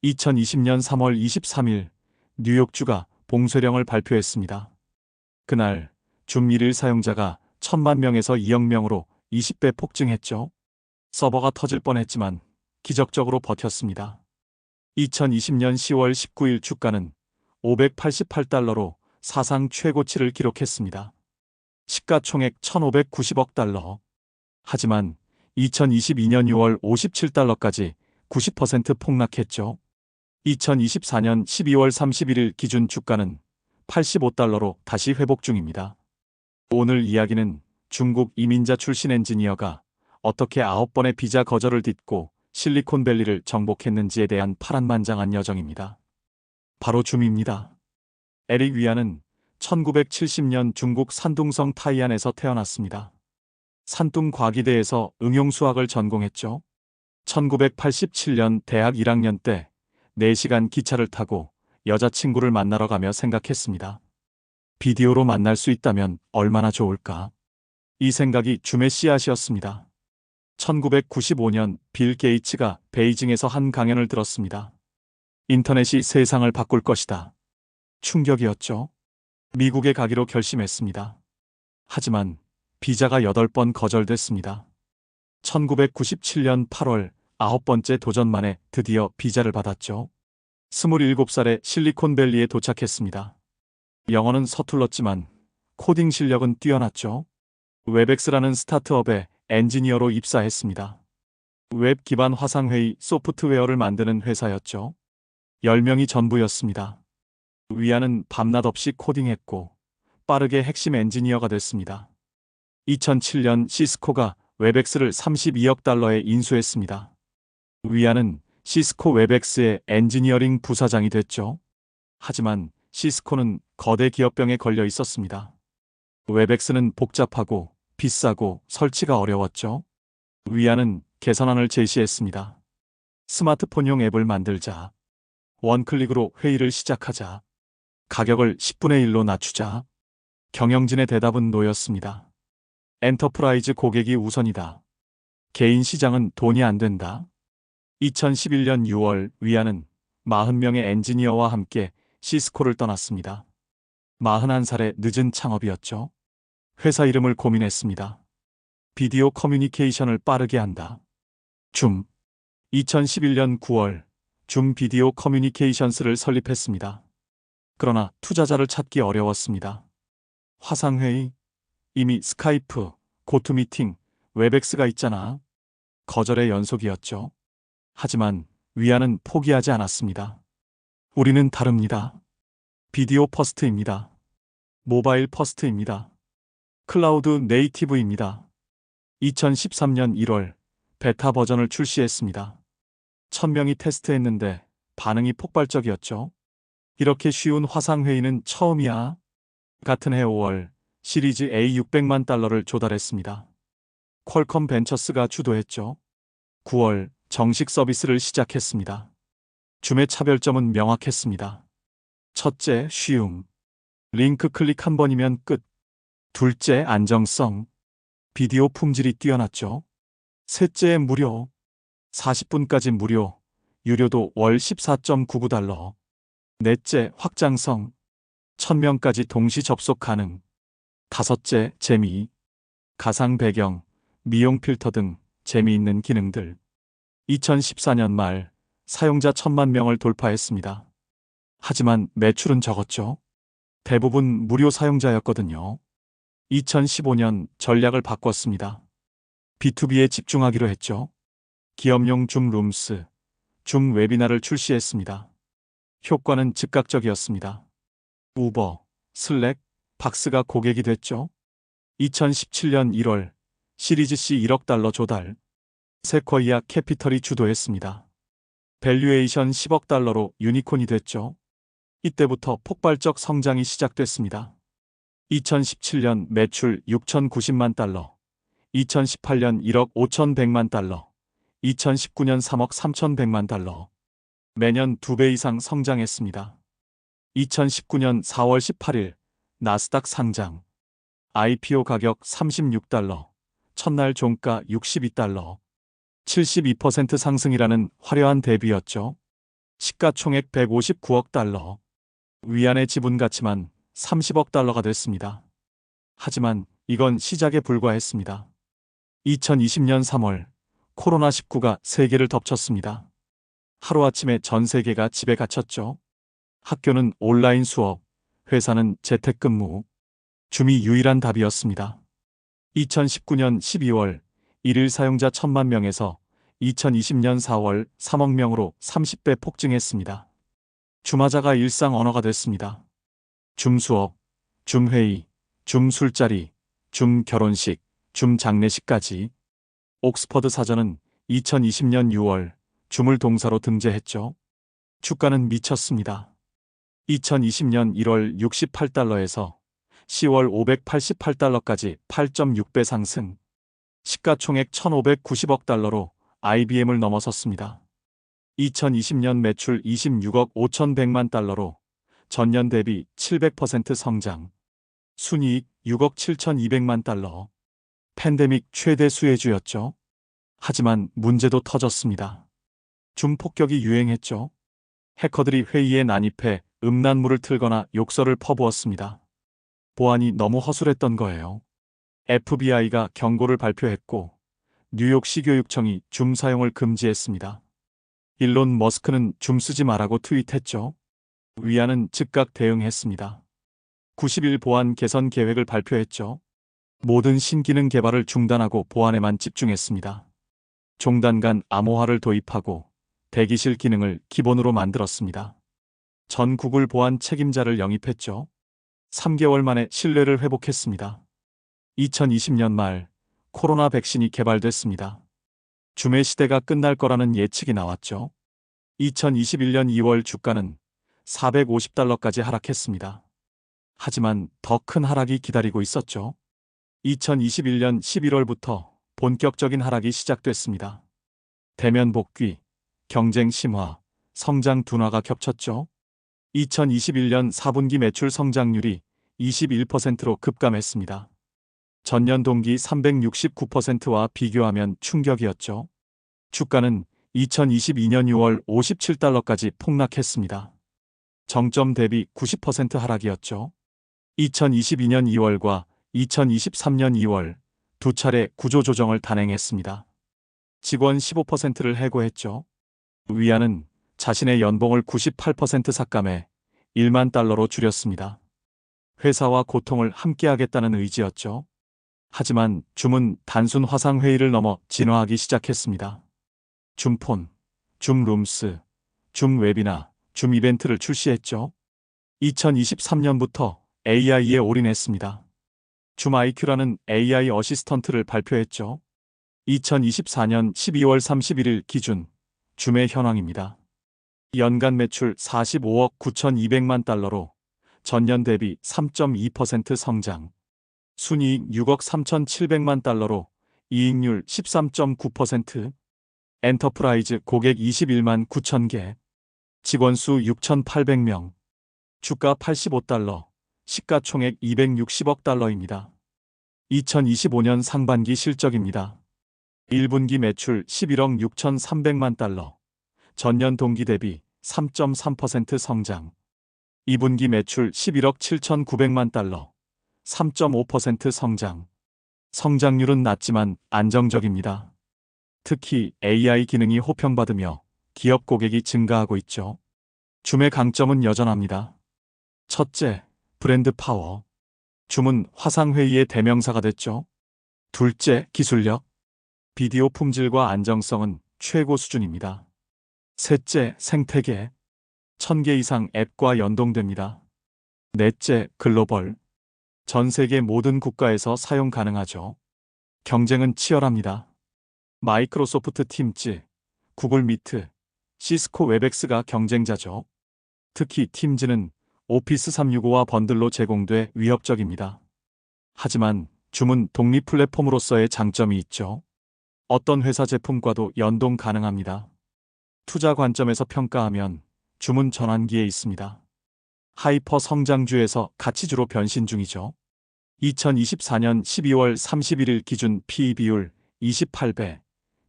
2020년 3월 23일 뉴욕주가 봉쇄령을 발표했습니다. 그날 줌 1일 사용자가 1,000만 명에서 2억 명으로 20배 폭증했죠. 서버가 터질 뻔했지만 기적적으로 버텼습니다. 2020년 10월 19일 주가는 588달러로 사상 최고치를 기록했습니다. 시가총액 1,590억 달러. 하지만 2022년 6월 57달러까지 90% 폭락했죠. 2024년 12월 31일 기준 주가는 85달러로 다시 회복 중입니다. 오늘 이야기는 중국 이민자 출신 엔지니어가 어떻게 9번의 비자 거절을 딛고 실리콘밸리를 정복했는지에 대한 파란만장한 여정입니다. 바로 줌입니다. 에릭 위안은 1970년 중국 산둥성 타이안에서 태어났습니다. 산둥 과기대에서 응용수학을 전공했죠. 1987년 대학 1학년 때 4시간 기차를 타고 여자친구를 만나러 가며 생각했습니다. 비디오로 만날 수 있다면 얼마나 좋을까? 이 생각이 줌의 씨앗이었습니다. 1995년 빌 게이츠가 베이징에서 한 강연을 들었습니다. 인터넷이 세상을 바꿀 것이다. 충격이었죠. 미국에 가기로 결심했습니다. 하지만 비자가 8번 거절됐습니다. 1997년 8월 9번째 도전 만에 드디어 비자를 받았죠. 27살에 실리콘밸리에 도착했습니다. 영어는 서툴렀지만 코딩 실력은 뛰어났죠. 웹엑스라는 스타트업에 엔지니어로 입사했습니다. 웹 기반 화상회의 소프트웨어를 만드는 회사였죠. 10명이 전부였습니다. 위안은 밤낮 없이 코딩했고 빠르게 핵심 엔지니어가 됐습니다. 2007년 시스코가 웹엑스를 32억 달러에 인수했습니다. 위안은 시스코 웹엑스의 엔지니어링 부사장이 됐죠. 하지만 시스코는 거대 기업병에 걸려 있었습니다. 웹엑스는 복잡하고 비싸고 설치가 어려웠죠. 위안은 개선안을 제시했습니다. 스마트폰용 앱을 만들자. 원클릭으로 회의를 시작하자. 가격을 10분의 1로 낮추자. 경영진의 대답은 노였습니다. 엔터프라이즈 고객이 우선이다. 개인 시장은 돈이 안 된다. 2011년 6월 위안은 40명의 엔지니어와 함께 시스코를 떠났습니다. 41살의 늦은 창업이었죠. 회사 이름을 고민했습니다. 비디오 커뮤니케이션을 빠르게 한다. 줌. 2011년 9월 줌 비디오 커뮤니케이션스를 설립했습니다. 그러나 투자자를 찾기 어려웠습니다. 화상회의? 이미 스카이프, 고투미팅, 웹엑스가 있잖아. 거절의 연속이었죠. 하지만 위안은 포기하지 않았습니다. 우리는 다릅니다. 비디오 퍼스트입니다. 모바일 퍼스트입니다. 클라우드 네이티브입니다. 2013년 1월 베타 버전을 출시했습니다. 1000명이 테스트했는데 반응이 폭발적이었죠. 이렇게 쉬운 화상회의는 처음이야. 같은 해 5월 시리즈 A 600만 달러를 조달했습니다. 퀄컴 벤처스가 주도했죠. 9월 정식 서비스를 시작했습니다. 줌의 차별점은 명확했습니다. 첫째, 쉬움. 링크 클릭 한 번이면 끝. 둘째, 안정성. 비디오 품질이 뛰어났죠. 셋째, 무료. 40분까지 무료. 유료도 월 14.99달러. 넷째, 확장성. 1000명까지 동시 접속 가능. 다섯째, 재미. 가상 배경, 미용 필터 등 재미있는 기능들. 2014년 말 사용자 1,000만 명을 돌파했습니다. 하지만 매출은 적었죠. 대부분 무료 사용자였거든요. 2015년 전략을 바꿨습니다. B2B에 집중하기로 했죠. 기업용 줌 룸스, 줌 웨비나를 출시했습니다. 효과는 즉각적이었습니다. 우버, 슬랙, 박스가 고객이 됐죠. 2017년 1월 시리즈 C 1억 달러 조달. 세쿼이아 캐피털이 주도했습니다. 밸류에이션 10억 달러로 유니콘이 됐죠. 이때부터 폭발적 성장이 시작됐습니다. 2017년 매출 6,090만 달러, 2018년 1억 5,100만 달러, 2019년 3억 3,100만 달러. 매년 2배 이상 성장했습니다. 2019년 4월 18일 나스닥 상장. IPO 가격 36달러, 첫날 종가 62달러. 72% 상승이라는 화려한 데뷔였죠. 시가총액 159억 달러. 위안의 지분 가치만 30억 달러가 됐습니다. 하지만 이건 시작에 불과했습니다. 2020년 3월 코로나19가 세계를 덮쳤습니다. 하루아침에 전 세계가 집에 갇혔죠. 학교는 온라인 수업, 회사는 재택근무. 줌이 유일한 답이었습니다. 2019년 12월 일일 사용자 1,000만 명에서 2020년 4월 3억 명으로 30배 폭증했습니다. 줌하자가 일상 언어가 됐습니다. 줌 수업, 줌 회의, 줌 술자리, 줌 결혼식, 줌 장례식까지. 옥스퍼드 사전은 2020년 6월 줌을 동사로 등재했죠. 주가는 미쳤습니다. 2020년 1월 68달러에서 10월 588달러까지 8.6배 상승. 시가총액 1,590억 달러로 IBM을 넘어섰습니다. 2020년 매출 26억 5,100만 달러로 전년 대비 700% 성장. 순이익 6억 7,200만 달러. 팬데믹 최대 수혜주였죠. 하지만 문제도 터졌습니다. 줌 폭격이 유행했죠. 해커들이 회의에 난입해 음란물을 틀거나 욕설을 퍼부었습니다. 보안이 너무 허술했던 거예요. FBI가 경고를 발표했고 뉴욕시 교육청이 줌 사용을 금지했습니다. 일론 머스크는 줌 쓰지 말라고 트윗했죠. 위안은 즉각 대응했습니다. 90일 보안 개선 계획을 발표했죠. 모든 신기능 개발을 중단하고 보안에만 집중했습니다. 종단 간 암호화를 도입하고 대기실 기능을 기본으로 만들었습니다. 전 구글 보안 책임자를 영입했죠. 3개월 만에 신뢰를 회복했습니다. 2020년 말 코로나 백신이 개발됐습니다. 줌의 시대가 끝날 거라는 예측이 나왔죠. 2021년 2월 주가는 450달러까지 하락했습니다. 하지만 더 큰 하락이 기다리고 있었죠. 2021년 11월부터 본격적인 하락이 시작됐습니다. 대면 복귀, 경쟁 심화, 성장 둔화가 겹쳤죠. 2021년 4분기 매출 성장률이 21%로 급감했습니다. 전년 동기 369%와 비교하면 충격이었죠. 주가는 2022년 6월 57달러까지 폭락했습니다. 정점 대비 90% 하락이었죠. 2022년 2월과 2023년 2월 두 차례 구조조정을 단행했습니다. 직원 15%를 해고했죠. 위안은 자신의 연봉을 98% 삭감해 1만 달러로 줄였습니다. 회사와 고통을 함께하겠다는 의지였죠. 하지만 줌은 단순 화상회의를 넘어 진화하기 시작했습니다. 줌폰, 줌룸스, 줌웨비나, 줌이벤트를 출시했죠. 2023년부터 AI에 올인했습니다. 줌IQ라는 AI 어시스턴트를 발표했죠. 2024년 12월 31일 기준 줌의 현황입니다. 연간 매출 45억 9,200만 달러로 전년 대비 3.2% 성장. 순이익 6억 3,700만 달러로 이익률 13.9%. 엔터프라이즈 고객 21만 9천 개. 직원 수 6,800명. 주가 85달러. 시가총액 260억 달러입니다. 2025년 상반기 실적입니다. 1분기 매출 11억 6,300만 달러. 전년 동기 대비 3.3% 성장. 2분기 매출 11억 7,900만 달러. 3.5% 성장. 성장률은 낮지만 안정적입니다. 특히 AI 기능이 호평받으며 기업 고객이 증가하고 있죠. 줌의 강점은 여전합니다. 첫째, 브랜드 파워. 줌은 화상회의의 대명사가 됐죠. 둘째, 기술력. 비디오 품질과 안정성은 최고 수준입니다. 셋째, 생태계. 1,000개 이상 앱과 연동됩니다. 넷째, 글로벌. 전 세계 모든 국가에서 사용 가능하죠. 경쟁은 치열합니다. 마이크로소프트 팀즈, 구글 미트, 시스코 웹엑스가 경쟁자죠. 특히 팀즈는 오피스 365와 번들로 제공돼 위협적입니다. 하지만 줌은 독립 플랫폼으로서의 장점이 있죠. 어떤 회사 제품과도 연동 가능합니다. 투자 관점에서 평가하면 줌은 전환기에 있습니다. 하이퍼 성장주에서 가치주로 변신 중이죠. 2024년 12월 31일 기준 PE 비율 28배,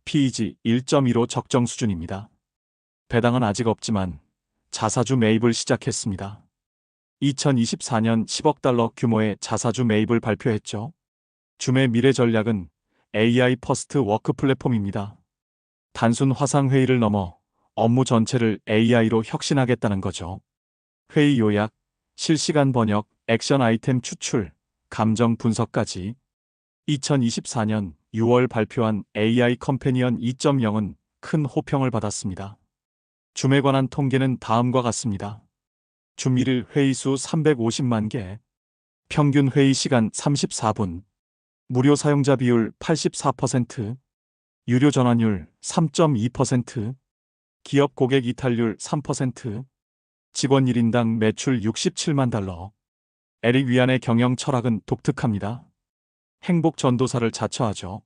PEG 1.15 적정 수준입니다. 배당은 아직 없지만 자사주 매입을 시작했습니다. 2024년 10억 달러 규모의 자사주 매입을 발표했죠. 줌의 미래 전략은 AI 퍼스트 워크 플랫폼입니다. 단순 화상회의를 넘어 업무 전체를 AI로 혁신하겠다는 거죠. 회의 요약, 실시간 번역, 액션 아이템 추출, 감정 분석까지. 2024년 6월 발표한 AI 컴패니언 2.0은 큰 호평을 받았습니다. 줌에 관한 통계는 다음과 같습니다. 줌 1일 회의수 350만 개, 평균 회의 시간 34분, 무료 사용자 비율 84%, 유료 전환율 3.2%, 기업 고객 이탈률 3%, 직원 1인당 매출 67만 달러. 에릭 위안의 경영 철학은 독특합니다. 행복 전도사를 자처하죠.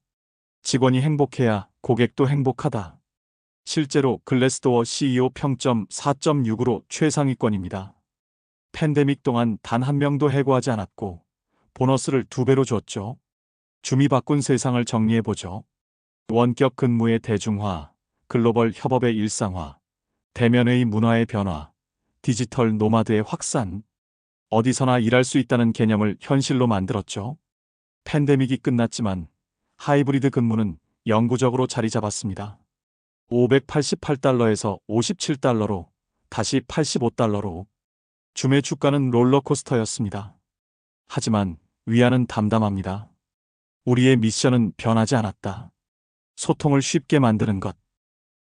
직원이 행복해야 고객도 행복하다. 실제로 글래스도어 CEO 평점 4.6으로 최상위권입니다. 팬데믹 동안 단 한 명도 해고하지 않았고 보너스를 2배로 줬죠. 줌이 바꾼 세상을 정리해보죠. 원격 근무의 대중화, 글로벌 협업의 일상화, 대면회의 문화의 변화, 디지털 노마드의 확산, 어디서나 일할 수 있다는 개념을 현실로 만들었죠. 팬데믹이 끝났지만 하이브리드 근무는 영구적으로 자리 잡았습니다. 588달러에서 57달러로 다시 85달러로 줌의 주가는 롤러코스터였습니다. 하지만 위안은 담담합니다. 우리의 미션은 변하지 않았다. 소통을 쉽게 만드는 것.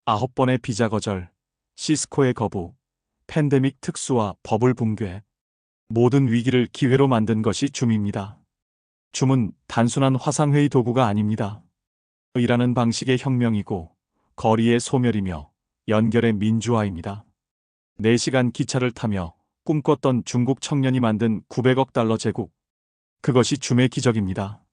9번의 비자 거절, 시스코의 거부, 팬데믹 특수와 버블 붕괴. 모든 위기를 기회로 만든 것이 줌입니다. 줌은 단순한 화상회의 도구가 아닙니다. 일하는 방식의 혁명이고 거리의 소멸이며 연결의 민주화입니다. 4시간 기차를 타며 꿈꿨던 중국 청년이 만든 900억 달러 제국. 그것이 줌의 기적입니다.